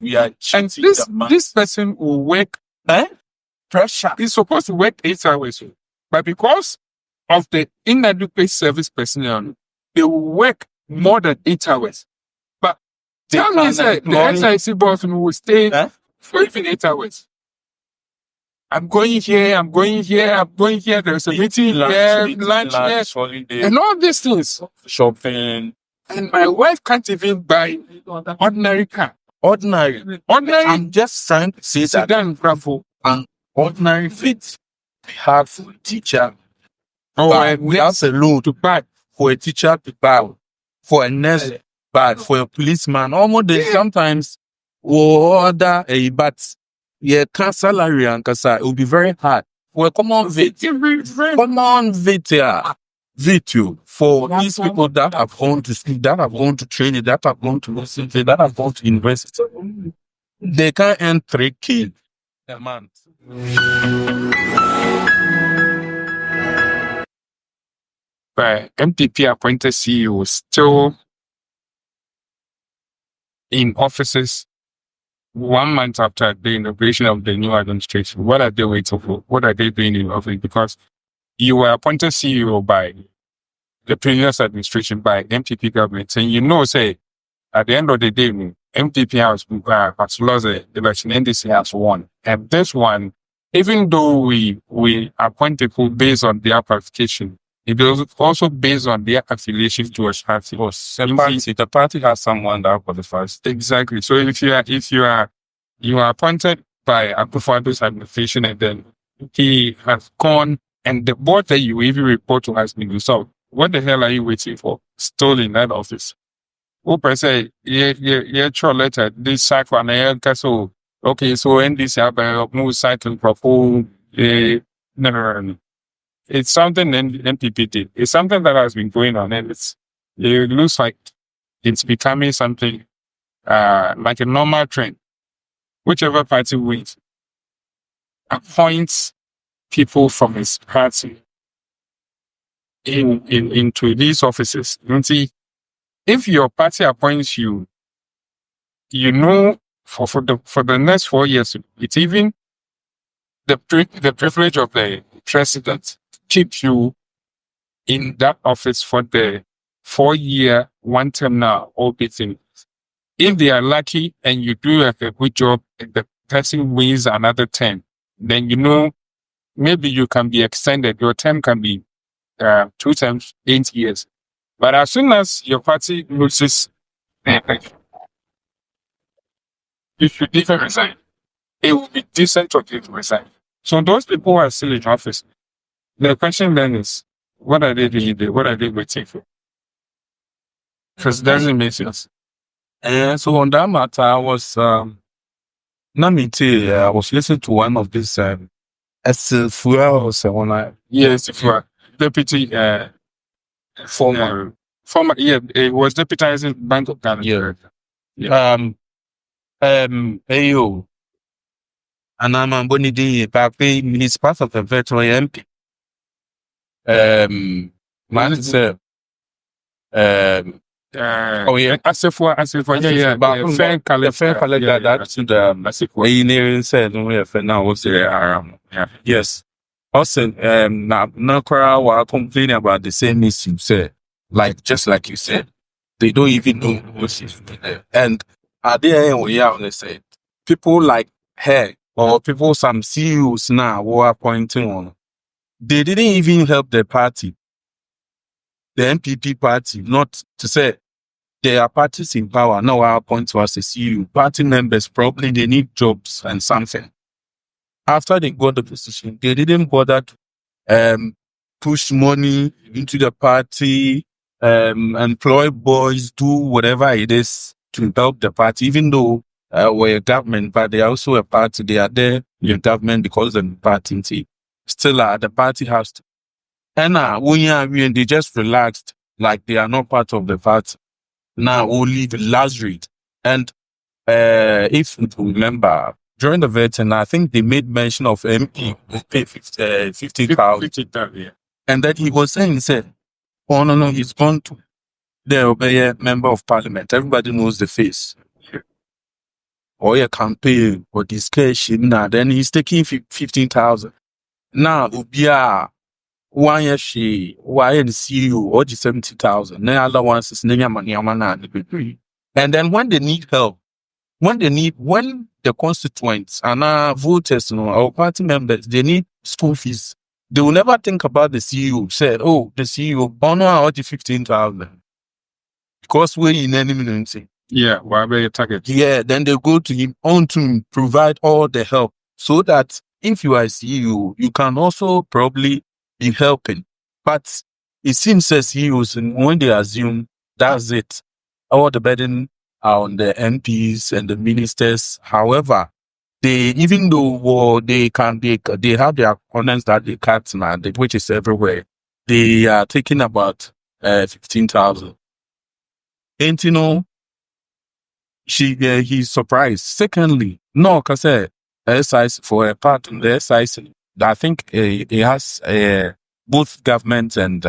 We are And cheating this the man. this person will work. Pressure. He's supposed to work 8 hours, but because of the inadequate service personnel, they will work more than 8 hours. But They tell me, can sir, the employ- SIC boss will stay for even 8 hours. I'm going here, I'm going here, I'm going here. There's a meeting here, lunch here, holiday, and all these things. shopping. And my wife can't even buy ordinary car. Ordinary. I'm just trying to say that Sedan, bravo. an ordinary fit we have for a teacher. Or We have a load to buy. for a teacher to buy, for a nurse to buy, for a policeman. Almost sometimes we'll order a but yeah, salary and it will be very hard. For a common vet, for these people that have gone to school, that have gone to training, that have gone to university, that have gone to university, they can earn 3K a month. But MPP appointed CEO still in offices 1 month after the inauguration of the new administration. What are they waiting for? What are they doing in office? Because you were appointed CEO by the previous administration, by MPP government, and say at the end of the day, MPP has lost the election, NDC has won. And this one, even though we appoint people based on their qualification, it is also based on their affiliation to a party. The party has someone that qualifies. Exactly. So if you are appointed by Akufo-Addo's administration, and then he has gone, and the board that you even report to has been resolved, what the hell are you waiting for? Still in that office. Open say, yeah, sure, letter, this cycle, and so, okay, so NDC have move cycle propose, no. It's something NPP did. It's something that has been going on, and it looks like it's becoming something like a normal trend. Whichever party wins appoints people from his party into these offices. You see, if your party appoints you, for the next 4 years, it's even the privilege of the president keep you in that office for the 4-year, 1 term now, all beating. If they are lucky and you do a good job and the person wins another term, then maybe you can be extended. Your term can be 2 terms, 8 years. But as soon as your party loses, you should even resign. It will be decent of you to resign. So those people who are still in office, the question then is, what are they doing there? What are they waiting for? Because it doesn't make sense. So on that matter, I was I was listening to one of these Yes, if you are deputy former, it was deputizing Bank of Ghana. Ayo. And I'm going to he's part of the veteran MP. Man, it's Asifo, the fair collector that to the engineering said now was there. Yes. Also, now were complaining about the same issue. Say, just like you said, they don't even know what is there. And at the end, we have said people like her or people some CEOs now who are pointing on. They didn't even help the party, the MPP party, not to say there are parties in power. Now I appoint to as a CEO. Party members probably they need jobs and something. After they got the position, they didn't bother to push money into the party, employ boys, do whatever it is to help the party, even though we're a government, but they are also a party. They are there in government because of the party. Still, the party has to. And when they just relaxed, like they are not part of the party. Now we'll leave the last read. And if you remember, during the vetting, I think they made mention of MP who pay 50,000. Yeah. And then he was saying, he said, oh no, he's gone to the member of parliament. Everybody knows the face. or a campaign or discussion, now then he's taking 15,000. Now, Ubia, one year she, why and CEO, or 70,000. Then other ones is Nanya Money. And then when they need help, when the constituents and voters, our party members, they need school fees, they will never think about the CEO. Said, oh, the CEO, honor 15,000. Because we're in any community. Yeah, whatever your target. Yeah, then they go to him on to provide all the help so that if you are a CEO, you can also probably be helping. But it seems as CEOs, when they assume that's it, all the burden are on the MPs and the ministers. However, they, even though they have their opponents that they cut now, which is everywhere, they are taking about 15,000. And he's surprised. Secondly, no, because exercise for a part in the exercise, I think it has both government and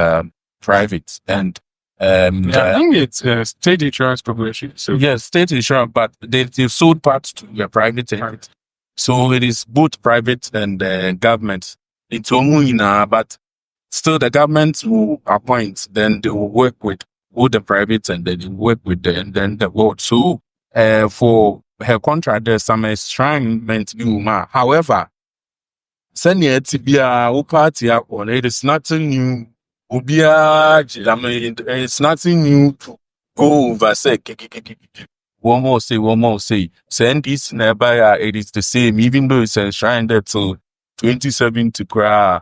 private and I think it's state insurance corporation. So yes, state insurance, but they've sold parts to the private end. So it is both private and government. It's but still the government will appoint, then they will work with both the private and then they work with and then the board. So for her contract, there's some enshrinement. However, it is nothing new. It's nothing new to go over. Say, one more say. Send this nearby. It is the same, even though it's enshrined till 27 to cry.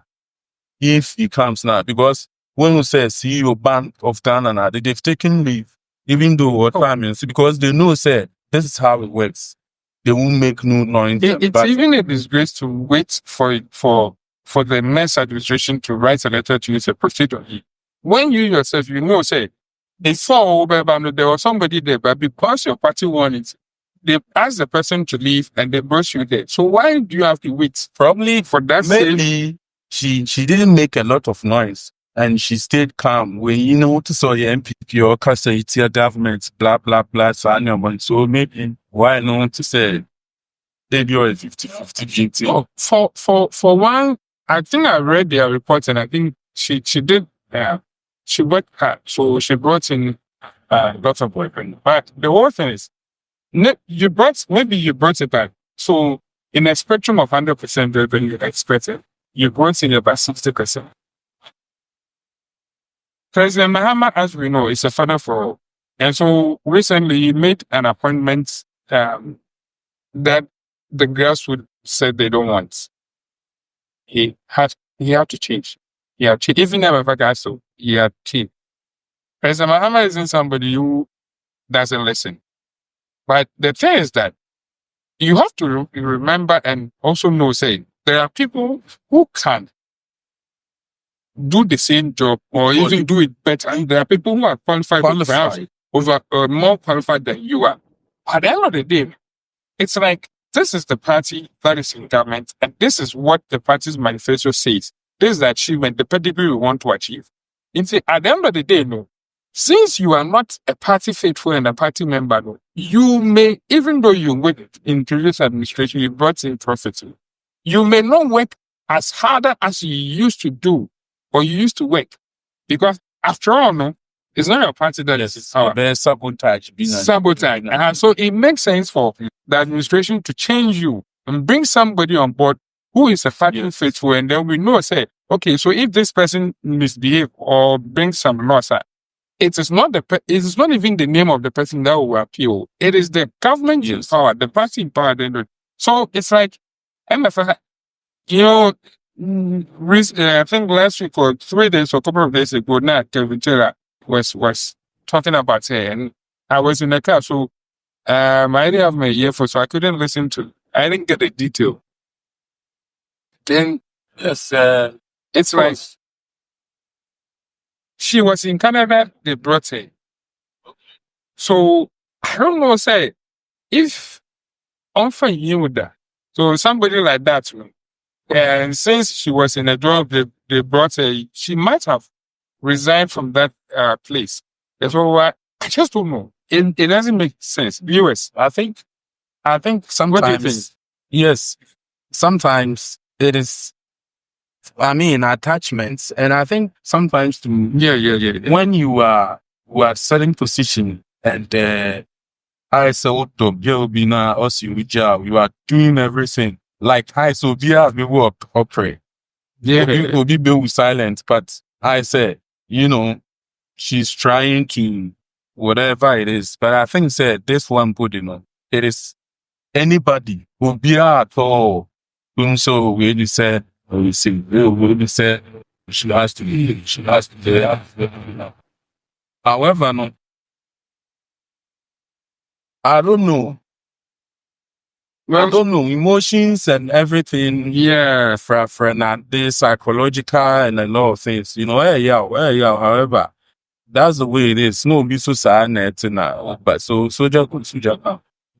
If he comes now, because when we say CEO Bank of Ghana, now, they've taken leave, even though what time is, because they know, say, this is how it works. They won't make no noise. It's even a disgrace to wait for the next administration to write a letter to you to proceed on it. When you yourself, you know, say, before there was somebody there, but because your party won it, they asked the person to leave and they brought you there. So why do you have to wait? Probably for that maybe she didn't make a lot of noise and she stayed calm. When you know to saw your MPP or it's your government, blah blah blah. So maybe why not to say maybe you're a 50-50 GT? Oh, for one, I think I read their report and I think she did. She worked hard, so she brought in lots of boyfriend. But the whole thing is, maybe you brought it back. So in a spectrum of 100% revenue expected, you brought in about 60%. President Mahama, as we know, is a father for all. And so recently he made an appointment that the grassroots said they don't want. He had to change. He had to, even if so he had to. President Mahama isn't somebody who doesn't listen. But the thing is that you have to remember and also know, say, there are people who can do the same job or even do it better. And there are people who are qualified. Perhaps over more qualified than you are. At the end of the day, it's like this is the party that is in government, and this is what the party's manifesto says. This is the achievement, the pedigree we want to achieve. At the end of the day, no, since you are not a party faithful and a party member, no, you may, even though you worked in previous administration, you brought in profits, you may not work as harder as you used to do or you used to work. Because after all, no, it's not your party that is power. Sabotage. Sabotage. So it makes sense for the administration to change you and bring somebody on board who is a party faithful, and then we know, say, okay, so if this person misbehave or brings some loss, it is not even the name of the person that will appeal. It is the government in power, the party in power. So it's like, MFA, you know, I think last week or 3 days or a couple of days ago, now Kevin Taylor was talking about her, and I was in the car, so I didn't have my earphone, so I couldn't listen to. I didn't get the detail. Then Yes, it's like she was in Canada. They brought her. So I don't know. Say if offer you that, so somebody like that, and since she was in a job, they brought her. She might have resigned from that place. So I just don't know. It doesn't make sense. Viewers, I think I think What do you think? sometimes, yes, sometimes it is, I mean, attachments. And I think sometimes to, Yeah. when you are certain position and I so to be na us you are doing everything. Like I so be we work operate. Yeah. You be silent, but I said, she's trying to whatever it is. But I think said this one put it is anybody who be at all. So we said we said she has to be there. However, no, I don't know. I don't know, emotions and everything. Yeah. For the psychological and a lot of things. However, that's the way it is. No, be so sad, but so.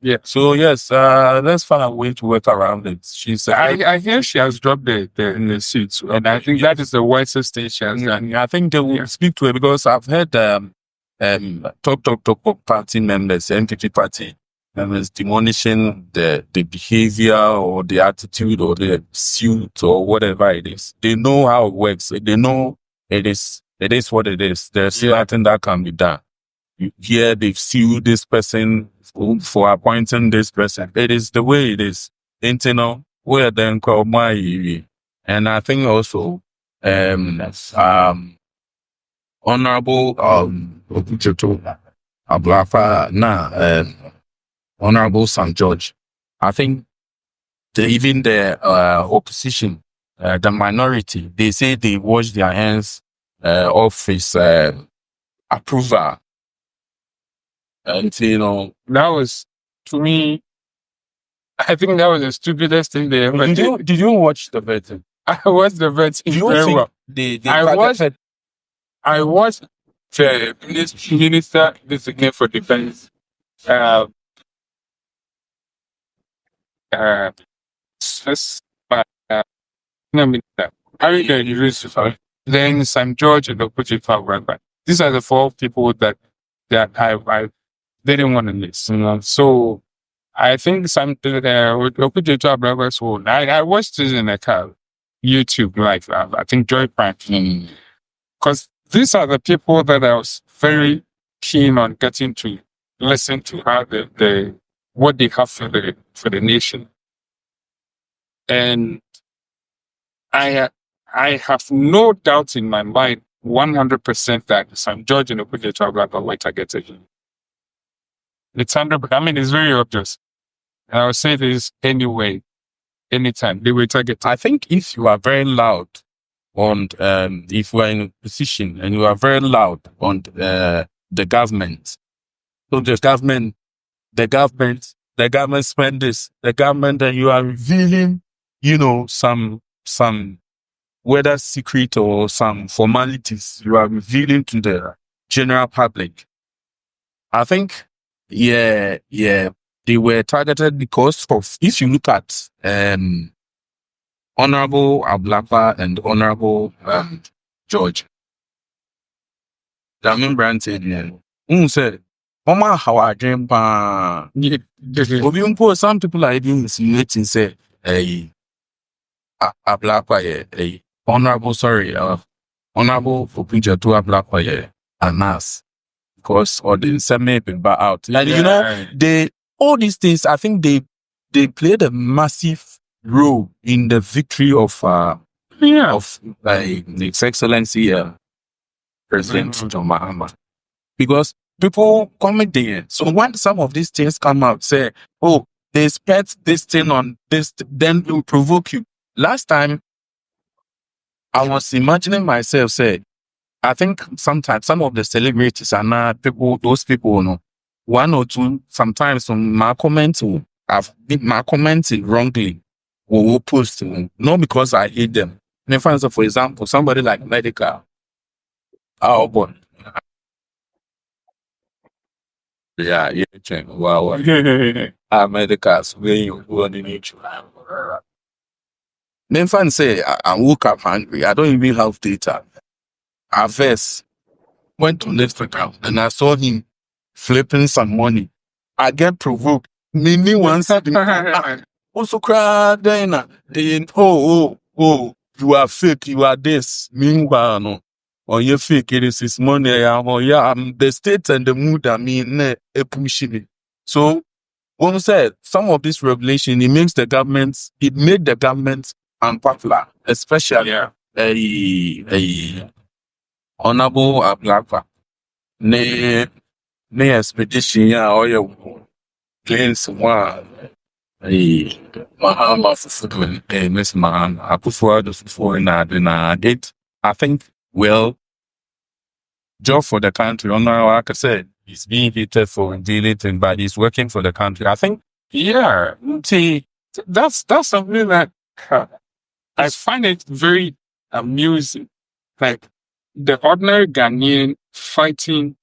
Yeah. So yes, let's find a way to work around it. She's. I hear she has dropped the suits, and I think that is the wisest thing she has done. I think they will speak to it because I've heard top party members, NPP party members demolishing the behavior or the attitude or the suit or whatever it is. They know how it works. They know it is what it is. There's nothing that can be done. Here they've sued this person for appointing this person. It is the way it is. Internal, where then call my, and I think also Honorable Ablafa Honorable St. George. I think even the opposition, the minority, they say they wash their hands of his approval. And that was, to me, I think that was the stupidest thing they ever did. Did you watch the version? I watched the version very well. I watched the minister designate for defense. Then St. George and Okuchefa. These are the four people that I didn't want to miss. So I think Okuchefa so I watched this in a car, YouTube, like I think Joy Prime. Because these are the people that I was very keen on getting to listen to how what they have for the nation. And I have no doubt in my mind 100% that St. George and Okuchefa are white targeted. It's 100%. I mean, it's very obvious. And I will say this anyway, anytime they were targeted. I think if you are very loud on, if you are in a position and you are very loud on the government, so the government spend this, the government, and you are revealing, some whether secret or some formalities you are revealing to the general public. I think, they were targeted because of, if you look at Honorable Ablapa and Honorable George. Damin Branton, said, Mama, how I dream, some people are even insinuating, say, Ablapa, Honorable Opinja to Ablapa, Anas, because or the same people out. And all these things, I think they played a massive role in the victory of His Excellency President John Mahama, because people comment there. So when some of these things come out, say, "Oh, they spent this thing on this," then it will provoke you. Last time, I was imagining myself, say, I think sometimes some of the celebrities are not people. Those people, one or two. Sometimes on my comments, I've been my commenting wrongly. Will post not because I hate them. For example, somebody like Medical. Oh boy. Yeah. Wow. Medicals where you need to. Then fans say I woke up hungry. I don't even have data. I first went to Instagram and I saw him flipping some money. I get provoked. Mini once also cry then you are fake, you are this. Meanwhile, no. Or you're fake, it is his money. The state and the mood, pushing it. So one said some of this revelation it made the government unpopular, especially a honorable Ablakwa. Ne expedition or your planes one Mahama Fufu Miss Man Akufo the Fufu na it. I think job for the country. Like I said, he's being hated for dealing, but he's working for the country. I think, Yeah, see, that's something that I find it very amusing. Like the ordinary Ghanaian fighting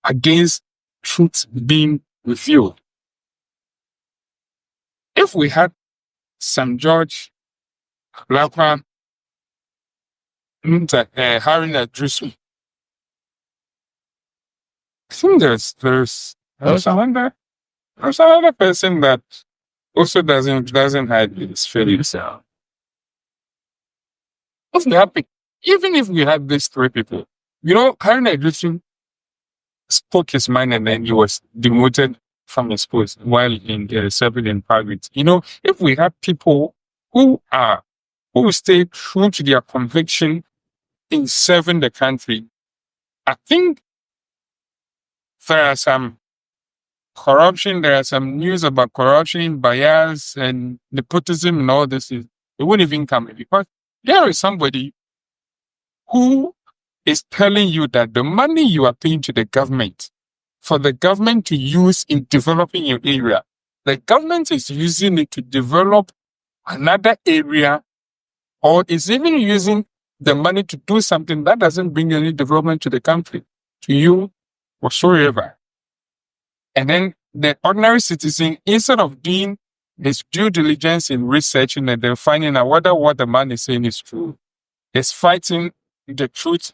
against truth being revealed. If we had St. George, Lakwa, Haruna Drusu, I think there's another person that also doesn't hide his feelings. If we had, even if we had these three people, Haruna Drusu spoke his mind and then he was demoted from his post while serving in private. If we had people who stay true to their conviction in serving the country, I think there are some corruption, there are some news about corruption, bias, and nepotism and all this. It wouldn't even come in because there is somebody who is telling you that the money you are paying to the government for the government to use in developing your area, the government is using it to develop another area, or is even using the money to do something that doesn't bring any development to the country, to you, whatsoever. And then the ordinary citizen, instead of doing his due diligence in researching and then finding out whether what the man is saying is true, is fighting the truth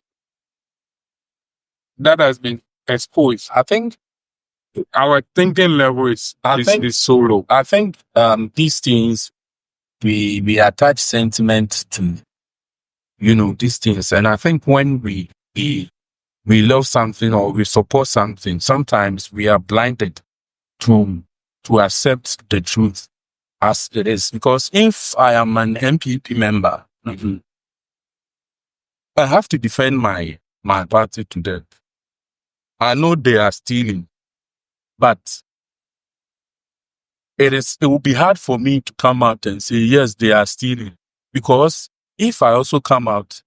that has been exposed. I think our thinking level is so low. I think these things we attach sentiment to these things, and I think when we love something or we support something, sometimes we are blinded to accept the truth as it is. Because if I am an MPP member, I have to defend my party to them. I know they are stealing, but it will be hard for me to come out and say, yes, they are stealing. Because if I also come out,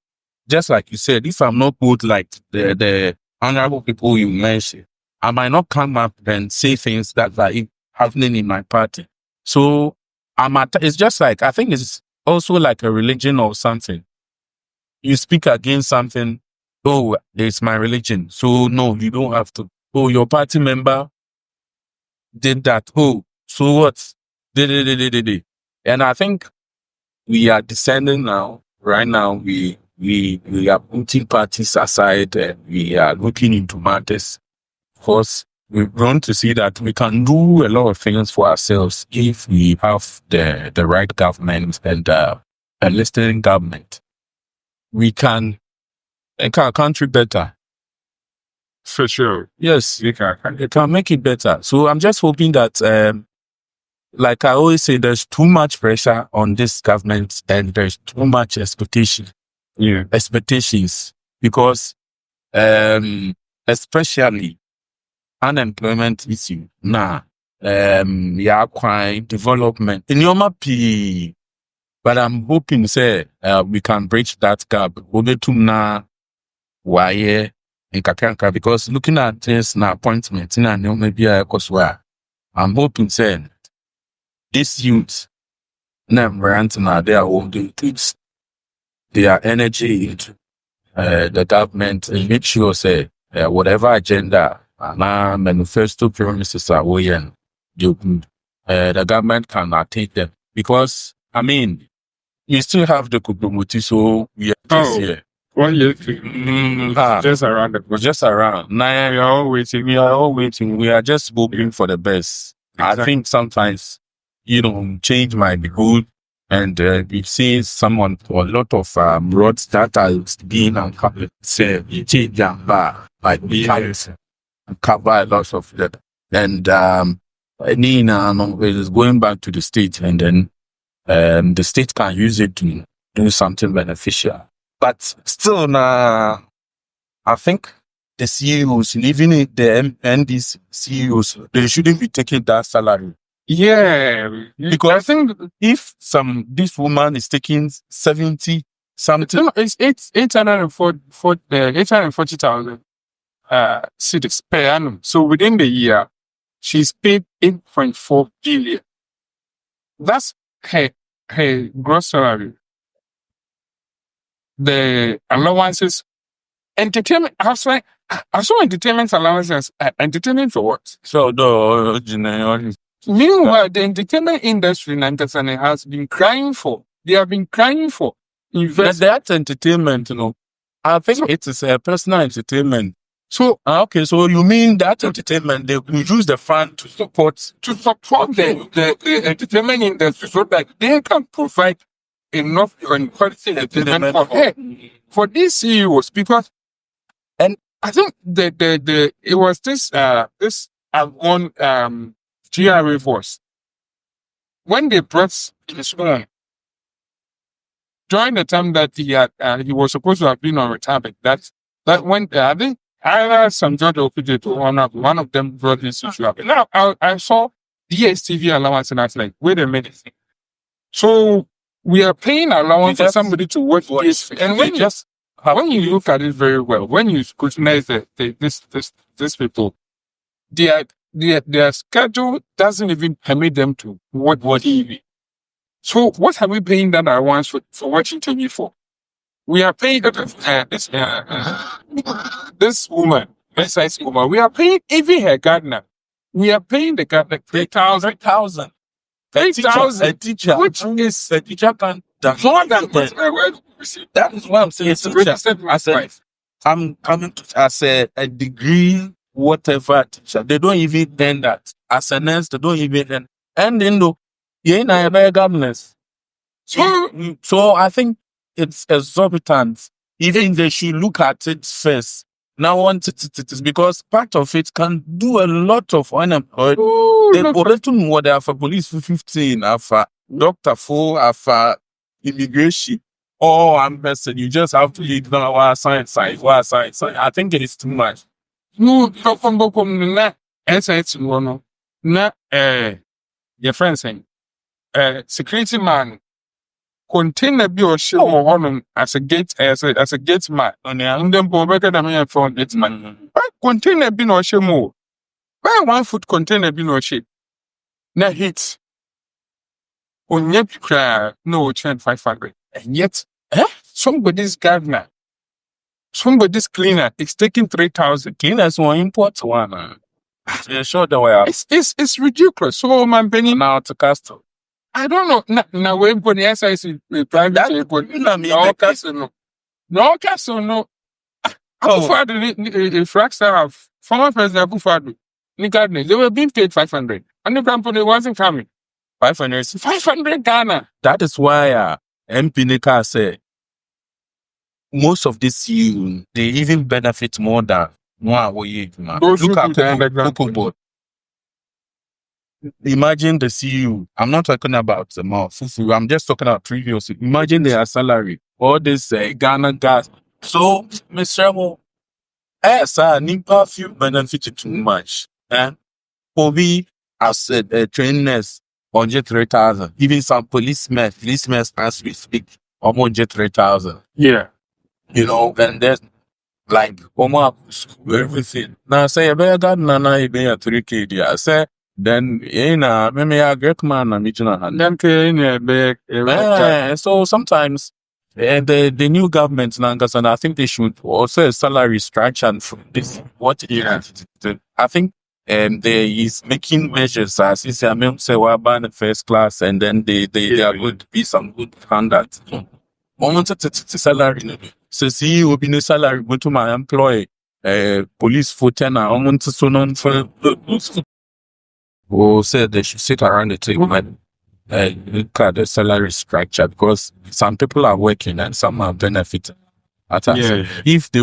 just like you said, if I'm not good like the honorable people you mentioned, I might not come up and say things that are happening in my party. So it's just like, I think it's also like a religion or something. You speak against something, oh, it's my religion. So no, you don't have to. Oh, your party member did that. Oh, so what? And I think we are descending now. Right now, we are putting parties aside and we are looking into matters. Of course, we've grown to see that we can do a lot of things for ourselves if we have the right government and a listening government. We can make our country better. For sure. Yes, it can make it better. So I'm just hoping that, like I always say, there's too much pressure on this government and there's too much expectations because, especially unemployment issue. Quite development in your map. But I'm hoping, say, we can bridge that gap. Because looking at this now appointment, maybe I'm hoping, say, these youths, they are holding their energy into the government and make sure, say, whatever agenda and manifesto promises are weighing, the government can attain them. Because, I mean, you still have the Kukumoti, so we are this year. 1 year, just around the We're just around. Now we are all waiting. we are all waiting. We are just hoping for the best. I Exactly. think sometimes, change might be good. And we've seen someone or a lot of roads that are being uncovered. Say, change them back. Like, we can't cover a lot of that. And Nina is going back to the state, and then the state can use it to do something beneficial. But still, I think the CEOs, even if the MDs CEOs, they shouldn't be taking that salary. Yeah, Because I think if this woman is taking 70 something, no, it's 840,000 cedis per annum. So within the year, she's paid 8.4 billion. That's her gross salary. The allowances, entertainment. I saw entertainment allowances. Entertainment for what? so Meanwhile, the entertainment industry in Tanzania has been crying for. They have been crying for investment. that's entertainment, I think it is a personal entertainment. So Okay, so you mean that entertainment, they will use the fund to support the entertainment industry so that they can provide enough and quality entertainment for these CEOs, because, and I think it was this Avon GRA force when they brought his own during the time that he was supposed to have been on retirement. That when I think either some judge or PJ to one of them brought this issue up. Now I saw DSTV allowance and I was like, wait a minute. So we are paying allowance for somebody to watch this, and when you look at it very well, when you scrutinize these people, their schedule doesn't even permit them to watch TV. So what are we paying that allowance for watching TV for? We are paying this woman, this woman. We are paying even her gardener. We are paying the gardener 3,000. 8,000. A teacher, Which is a teacher can more than that is what I'm saying. I'm coming to as a degree, whatever teacher. They don't even earn that. As a nurse, they don't even earn. And then though, you know, a governance. So I think it's exorbitant. Even they should look at it first. Now, once it is because part of it can do a lot of unemployed. They already know they have a police for 15, have a doctor for, have a immigration. Oh, I'm person. You just have to leave now. Science. I think it is too much. No, na SIT no. Na your friend saying security man container bi or ship on as a gate as a gate man. And then better than me for gate man. Container bi no ship more. Why 1 foot container bi no ship? Na hit. Onye kra no 500. And yet, somebody's gardener, somebody's cleaner is taking 3,000. Cleaners will import one. Yeah, sure the way. It's ridiculous. So man, Benny now to Castle. I don't know. Now we put the SIC private. No castle, no. Akufo-Addo, the Fraxter have former President Akufo-Addo, they were being paid 500, and the company wasn't coming. 500 Ghana. That is why MP Nika said most of this you they even benefit more than Those look at the Cocoa. Imagine the CEO. I'm not talking about the mouth. I'm just talking about previously. Imagine their salary. All this Ghana gas. So, Mr. Mo, Nipa feel benefited too much. And for me, as a trainers on jet 3,000, even some policemen as we speak, on jet 3,000. Yeah. You know, and there's like everything. Now say a better God nana you be a 3K. I say then maybe a great man and then so sometimes the new government and I think they should also a salary structure from this what I think there is making measures as is say we're ban first class and then they are going to be some good standards. almost a salary. So see, will be no salary, go to my employee, police for 10 almost so non for who said they should sit around the table and look at the salary structure because some people are working and some are benefiting. If they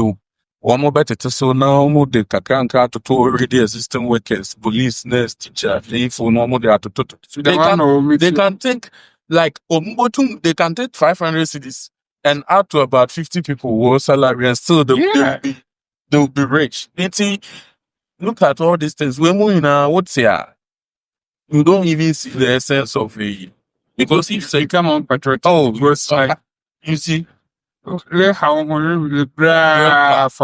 one more better to so now more the kakranka to already existing workers, police, nurse, teacher, if no more they are to they can take like they can take 500 cities and add to about 50 people who salary and still they'll be rich. Look at all these things. We're moving now, what's here? You don't even see the essence of it. Because if they come on patriotic, you see, for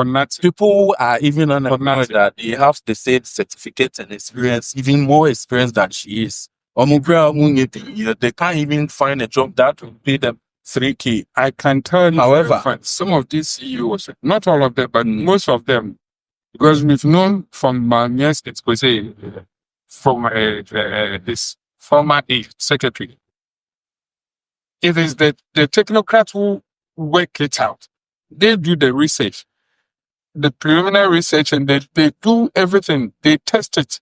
nothing. People are even unaware that they have the same certificate and experience, even more experience than she is. They can't even find a job that will pay them 3K. I can tell you, however, some of these CEOs, not all of them, but most of them, because we've known from my years expose from this former secretary. It is the technocrats who work it out. They do the research, the preliminary research, and they do everything. They test it.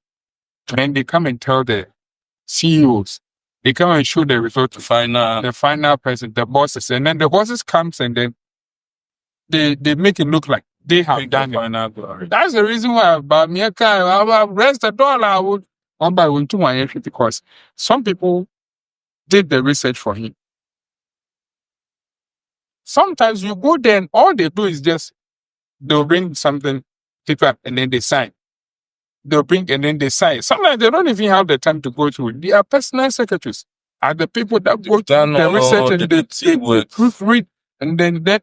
And they come and tell the CEOs. They come and show the result to the final person, the bosses. And then the bosses comes and then they make it look like they have done it. That's the reason why about me, I rest the dollar I would one by one to my entry because some people did the research for him. Sometimes you go there and all they do is just they'll bring something, pick up, and then they sign. They'll bring and then they sign. Sometimes they don't even have the time to go through it. They are personal secretaries. Are the people that go through the research and they proofread and then that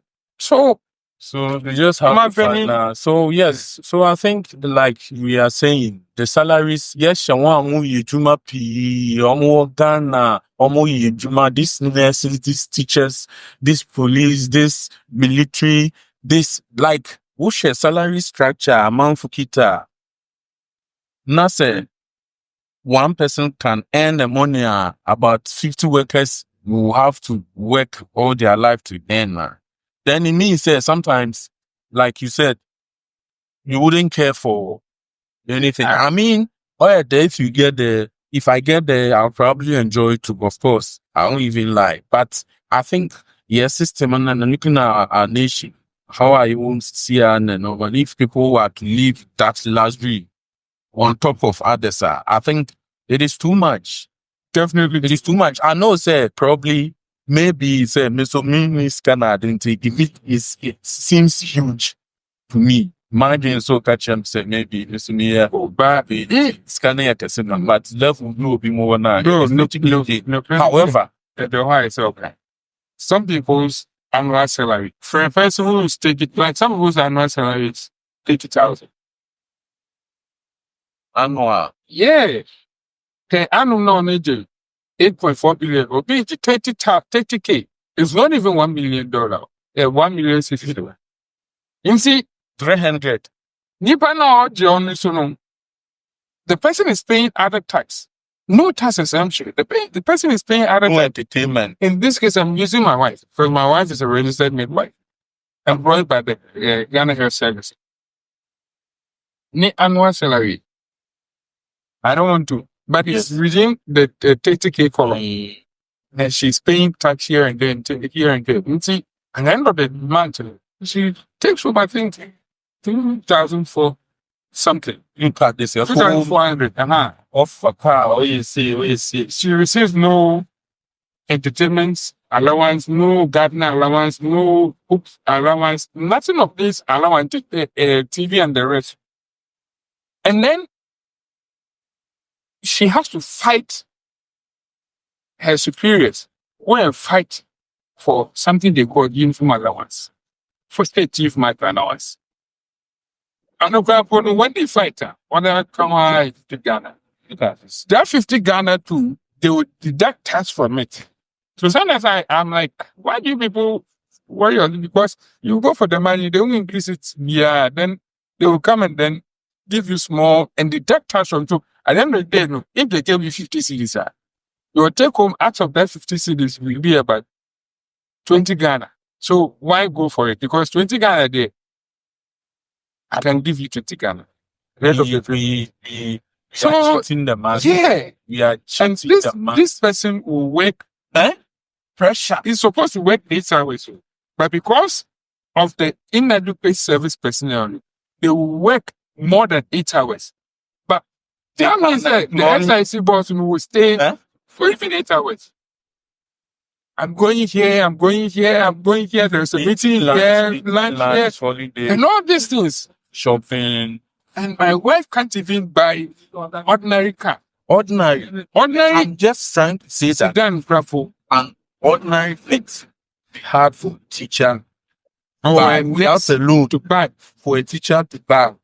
so they just have to find now. So yes, so I think like we are saying, the salaries, yes, Ghana, these nurses, these teachers, this police, this military, this like what's your salary structure among Fukita? Nase, one person can earn the money about 50 workers will have to work all their life to earn. Then it means that sometimes, like you said, you wouldn't care for anything. I mean, if I get there, I'll probably enjoy it too. Of course, I won't even lie. But I think, yes, system and looking at our nation, how I won't see and if people were to live that luxury on top of others, I think it is too much. Definitely, it is too much. I know, say probably. Maybe say it seems huge to me. Imagine so catch him say maybe but level will be more now. However, the why is okay. Some people's annual salary for a person who's taking like some people's annual salary is 80,000. Annual. Yeah. Okay, annual no 8.4 billion or be 30K. It's not even $1 million. $1,060,000. You see, 300. The person is paying other tax. No tax exemption. The person is paying other tax. Entertainment. In this case, I'm using my wife because my wife is a registered midwife employed by the Ghana Health Service. Annual salary. I don't want to. But it's within the 30K column. And she's paying tax here and there, here and there. You see, at the end of the month, she takes home, I think, 2,000 for something. In fact, this is 2,400. Off a car. You see. She receives no entertainment allowance, no gardener allowance, no cook allowance, nothing of this allowance, TV and the rest. And then she has to fight her superiors go and fight for something they call uniform allowance, for state chief matter allowance. And when they fight, when they come out to Ghana, that 50 Ghana too, they would deduct tax from it. So sometimes I'm like, why do you people worry? Because you go for the money, they will increase it. Yeah, then they will come and then give you small and deduct tax from it. At the end of the day, no, if they give you 50 cedis, your take home out of that 50 cedis will be about 20 Ghana. So why go for it? Because 20 Ghana a day, I can give you 20 Ghana. We are cheating the man. Yeah. We are And cheating the man. this person will work. Pressure. He's supposed to work 8 hours. But because of the inadequate service personnel, they will work more than 8 hours. But that means that the SIC boss will stay for even 8 hours. I'm going here, I'm going here, I'm going here. There's a meeting here, lunch here, holiday, and all these things. shopping. And my wife can't even buy ordinary car. Ordinary. I'm just trying to say that Sedan, grapple. an ordinary fit hard for a teacher. And Without a loan to buy. For a teacher to buy,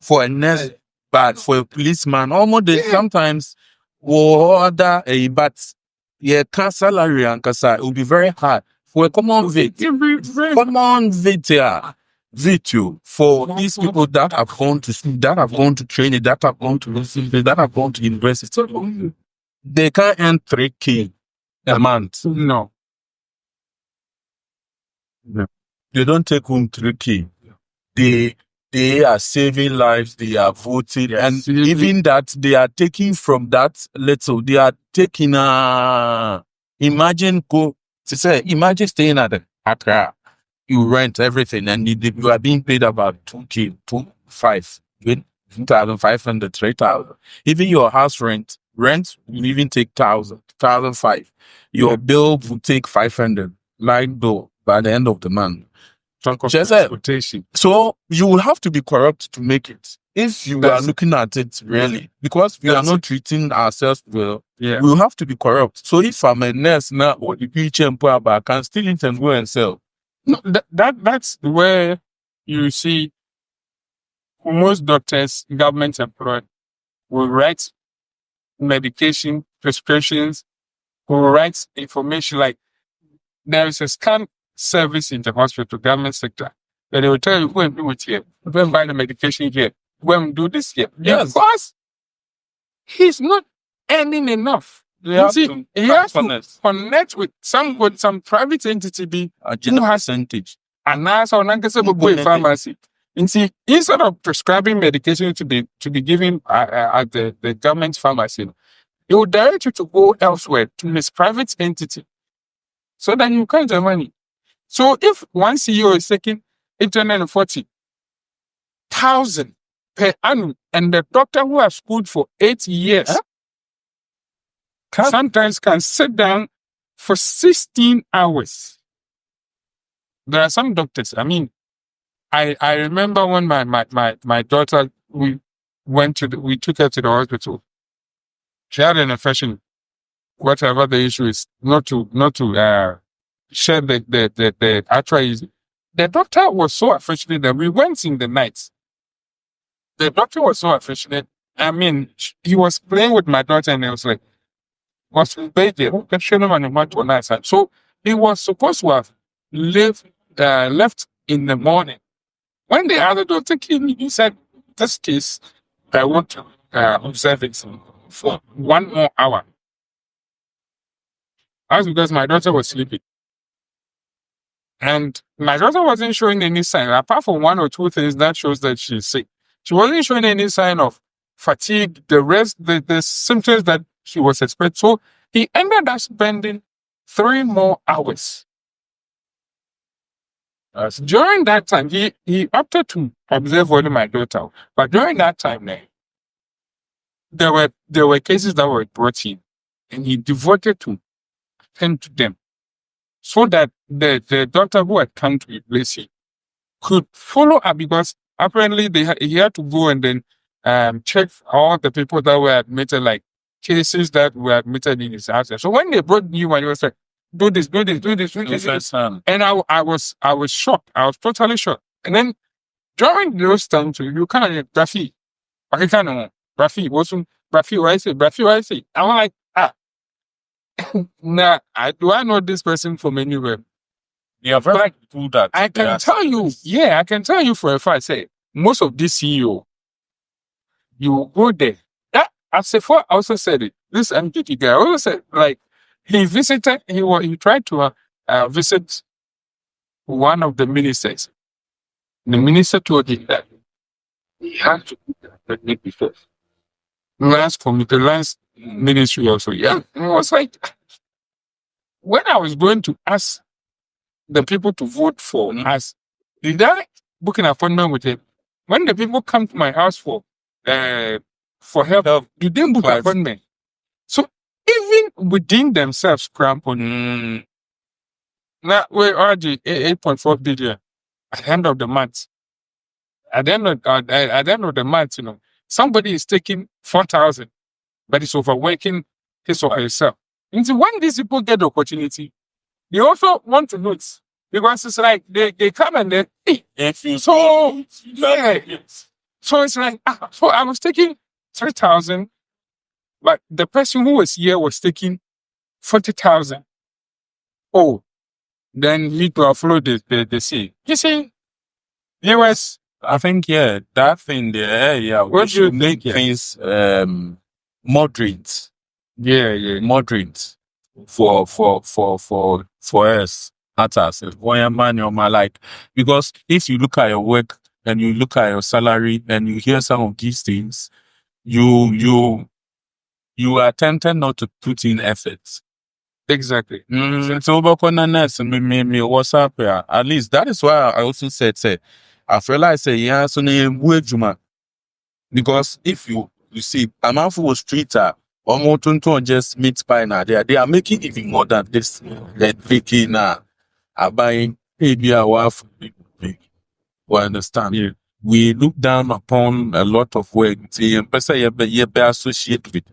for a nurse bad, for a policeman. Almost sometimes order a but yeah, salary and kasa, it will be very hard. For a common vet, for these people that have gone to school, that have gone to training, that have gone to that have gone to university, they can't earn 3K a month. No. They don't take home 3K. They are saving lives, they are voting, and even that they are taking from that little, they are taking imagine staying at Accra, you rent everything and you are being paid about 2K, 2,500, 3,000. Even your house rent will even take 1,500. Your bill will take 500, light bill by the end of the month. So you will have to be corrupt to make it. If you are looking at it really, because we are not treating ourselves well, we will have to be corrupt. So if I'm a nurse now or the PHM, I can still eat and go and sell. No, that's where you see most doctors, government employed, will write medication, prescriptions, will write information like there is a scan service in the hospital, government sector. But they will tell you, go and do it here, go and buy the medication here, go and do this here. Yes. Because he's not earning enough. He has to connect with some private entity who has percentage. And now so pharmacy. And see, instead of prescribing medication to be given at the government pharmacy, it will direct you to go elsewhere to this private entity. So that you can't get money. So if one CEO is taking 840,000 per annum, and the doctor who has schooled for 8 years sometimes can sit down for 16 hours. There are some doctors. I mean, I remember when my daughter, we took her to the hospital. She had an infection. Whatever the issue is, not to share the actual issue. The doctor was so affectionate that we went in the night. The doctor was so affectionate. I mean, he was playing with my daughter and he was like, "What's baby? So he was supposed to have left in the morning. When the other doctor came in, he said, "This case, I want to observe it for 1 more hour." That's because my daughter was sleeping. And my daughter wasn't showing any sign, apart from 1 or 2 things that shows that she's sick. She wasn't showing any sign of fatigue, the symptoms that she was expecting. So he ended up spending 3 more hours. During that time, he opted to observe only my daughter. But during that time, there were cases that were brought in, and he devoted to tend to them, so that the doctor who had come to replace him could follow up, because apparently he had to go and then check all the people that were admitted, like cases that were admitted in his house. So when they brought new one, he was like, do this. And I was shocked. I was totally shocked. And then during those times, you kind of Brafi, wasn't Brafi, what I say. I'm like, nah, I know this person from anywhere. They are very cool that I can tell you, I can tell you for a fact, say, most of this CEO, you will go there. Yeah, Asefo also said it. This MPT guy also said, like, he visited, he tried to visit one of the ministers. The minister told him that he had to do that before. Last committee, last ministry also. Yeah. And I was like, when I was going to ask the people to vote for us, did I book an appointment with him? When the people come to my house for help, you didn't book an appointment. So even within themselves, cramp on now we already 8.4 billion at the end of the month. At the end of the month, somebody is taking 4,000, but it's overworking his or herself. And so when these people get the opportunity, they also want to know it. Because it's like they come and they so yeah. So it's like so I was taking 3,000, but the person who was here was taking 40,000. Oh, then he to offload the sea. You see, US. I think that thing there, we should make things moderate. Yeah. Moderate for us matters. Like, because if you look at your work and you look at your salary and you hear some of these things, you are tempted not to put in effort. Exactly. So me what's up here? At least that is why I also said I realized so because if you see a man who was streeter almost just meat pie now they are making even more than this. They're making are buying maybe a wife. We understand. Yeah. We look down upon a lot of work. See, person you be associated with,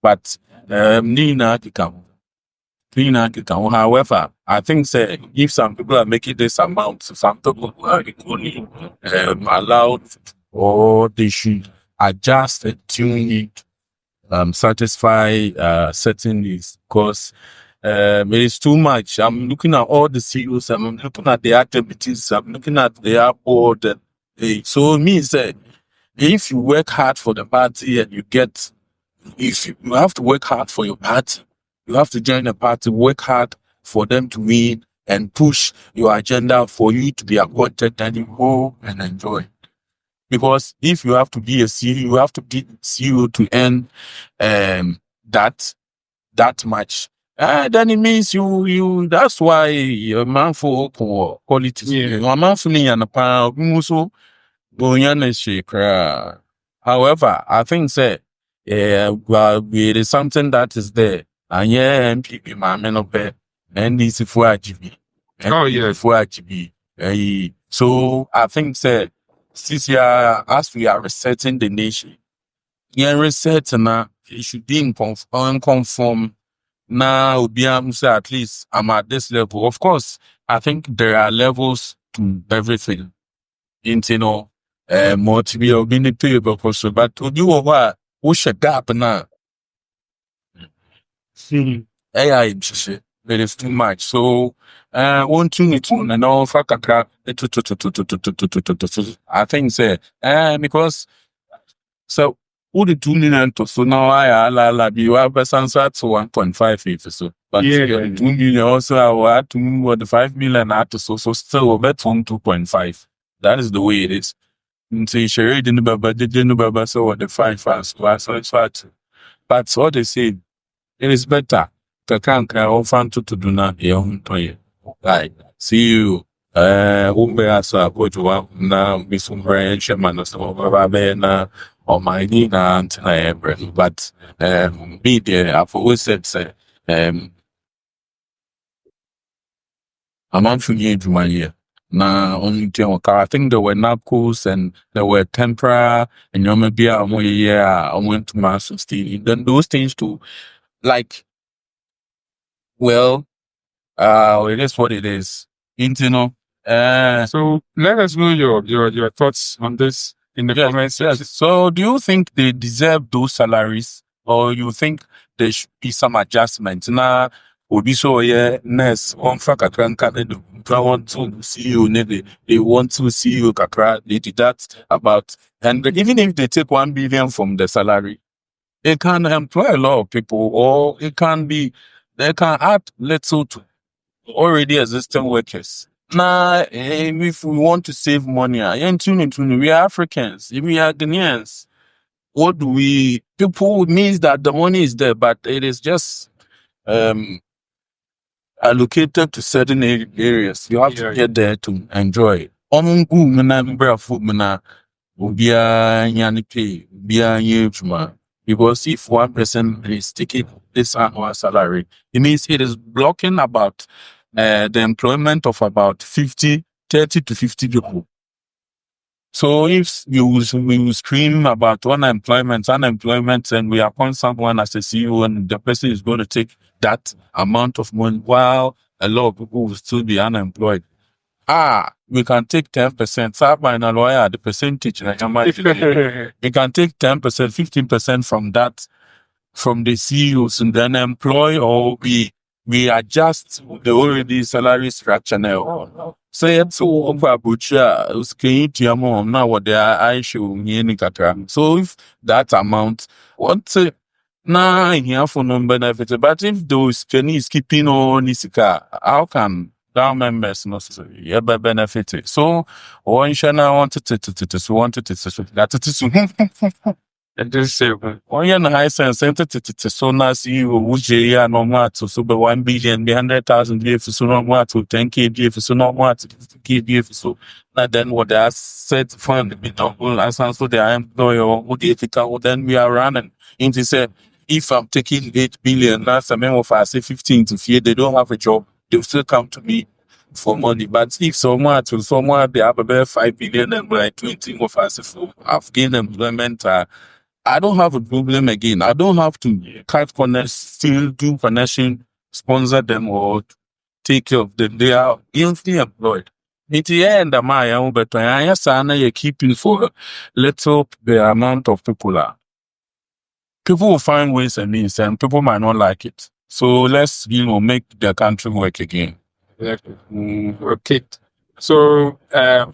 but Nina can. However, I think say if some people are making this amount, some people are equally allowed, or they should adjust and tune it, satisfy certain needs, because it is too much. I'm looking at all the CEOs, I'm looking at the activities, I'm looking at their board. So it means that if you work hard for the party and you get, if you have to work hard for your party, you have to join the party, work hard for them to win and push your agenda for you to be appointed, and you go and enjoy. Because if you have to be a CEO, you have to be CEO to earn that much. Then it means you that's why a man for quality. Yeah. A man for me and a pound however, I think say well, it is something that is there. And MPP my men up there and this for RGB. Oh, yeah. For RGB. So I think say this year as we are resetting the nation, resetting now it should be in conform. Now say at least I'm at this level. Of course, I think there are levels to everything. Multi or being payable person, but to do what should gap now. AI it is too much. So one two need to and all kakra I think say because so who the 2 million to so now I la be you person to 1.5 if so. But Yeah. 2 million also I had to move the 5 million out to so still bet on 2.5. That is the way it is. Until she didn't baba so what the 5 fast so it's hard. But what they say it is better. Kakanka ofan to do na like see you umbe asa kujua na misumbre chairman so baba na or my na antina but me there I've always said say I'm not here. Na only I think there were knuckles and there were tempera and you maybe I went to master steel. Then those things too, like well, it is what it is. So let us know your thoughts on this in the comments section. Yes. So do you think they deserve those salaries, or you think there should be some adjustment? Now, Obi so nurse on kakranka they want to see you, they want to see you kakra, they did that about, and even if they take 1 billion from the salary, it can employ a lot of people, or it can be they can add little to already existing workers. Now, if we want to save money, we are Africans, we are Ghanaians. What do we? People means that the money is there, but it is just allocated to certain areas. You have to get there to enjoy it. Because if one person is taking this annual salary, it means it is blocking about the employment of about 30 to 50 people. So if we will scream about unemployment, and we appoint someone as a CEO and the person is going to take that amount of money while a lot of people will still be unemployed. We can take 10%. By a lawyer, the percentage. We can take 10%, 15% from that, from the CEOs, and then employ, or we adjust the already salary structure now. So it's over butcher now what they are I show me. So if that amount what now here for no benefit, but if those Chinese keeping on Nisika, how can down members not benefit it? So one shana wanted that it is And just say, onye na high sense entity so na CEO wuche ya no matu so be 1 billion be 100,000 BF so no matu 10k BF so no matu 50k BF so na then what they are set fund be double as so they are employer who they then we are running into say if I'm taking 8 billion that's a memo for I say 15 to fear they don't have a job they'll still come to me for money. But if someone they have about 5 billion and like 20 of us if I've gained employment I don't have a problem again. I don't have to cut corners, still do connection, sponsor them or take care of them. They are gainfully employed. It's the end of my own, but I sana you're keeping for little the amount of people are. People will find ways and means and people might not like it. So let's, make the country work again. Okay. So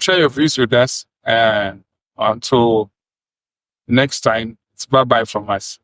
share your views with us until next time. It's bye-bye from us.